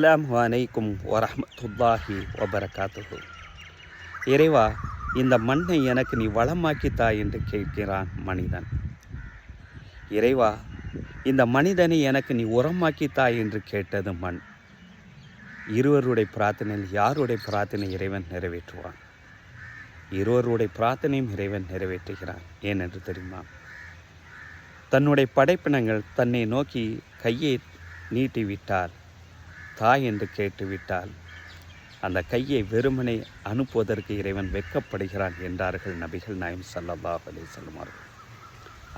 அஸ்ஸலாமு அலைக்கும் வரஹ்மத்துல்லாஹி வபரகாத்துஹு. இறைவா, இந்த மண்ணை எனக்கு நீ வளமாக்கித்தா என்று கேட்கிறான் மனிதன். இறைவா, இந்த மனிதனை எனக்கு நீ உரமாக்கித்தா என்று கேட்டது மண். இருவருடைய பிரார்த்தனையில் யாருடைய பிரார்த்தனை இறைவன் நிறைவேற்றுவான்? இருவருடைய பிரார்த்தனையும் இறைவன் நிறைவேற்றுகிறான். ஏனென்று தெரியுமா? தன்னுடைய படைப்பினங்கள் தன்னை நோக்கி கையை நீட்டிவிட்டால், தாய் என்று கேட்டுவிட்டால், அந்த கையை வெறுமனை அனுப்புவதற்கு இறைவன் வெட்கப்படுகிறான் என்றார்கள் நபிகள் நாயகம் ஸல்லல்லாஹு அலைஹி வஸல்லம் அவர்கள்.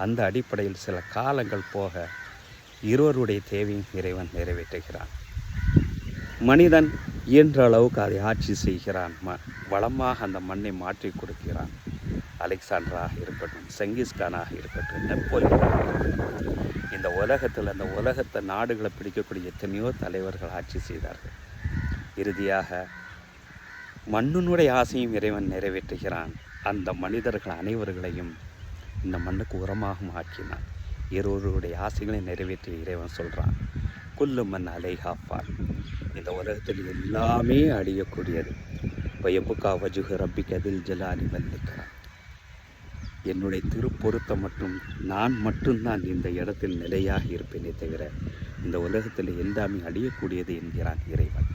அந்த அடிப்படையில் சில காலங்கள் போக இருவருடைய தேவையும் இறைவன் நிறைவேற்றுகிறான். மனிதன் இயன்ற அளவுக்கு அதை ஆட்சி செய்கிறான். வளமாக அந்த மண்ணை மாற்றி கொடுக்கிறான். அலெக்சாண்டராக இருக்கட்டும், செங்கிஸ்கானாக இருக்கட்டும், நெப்போலியனாக இருக்கட்டும், இந்த உலகத்தில் அந்த உலகத்தை நாடுகளை பிடிக்கக்கூடிய எத்தனையோ தலைவர்கள் ஆட்சி செய்தார்கள். இறுதியாக மண்ணினுடைய ஆசையும் இறைவன் நிறைவேற்றுகிறான். அந்த மனிதர்கள் அனைவர்களையும் இந்த மண்ணுக்கு உரமாகவும் ஆக்கினான். இருவருடைய ஆசைகளை நிறைவேற்றி இறைவன் சொல்கிறான், குல்லு மன் அலைஹா ஃபான். இந்த உலகத்தில் எல்லாமே அழியக்கூடியது. வயபுகா வஜுஹு ரப்பிக தில் ஜலாலி வல் இக்ராம். என்னுடைய திருப்பொருத்தம் மட்டும் நான் மட்டும்தான் இந்த இடத்தில் நிலையாக இருப்பேனே தவிர இந்த உலகத்தில் எல்லாமே அழியக்கூடியது என்கிறான் இறைவன்.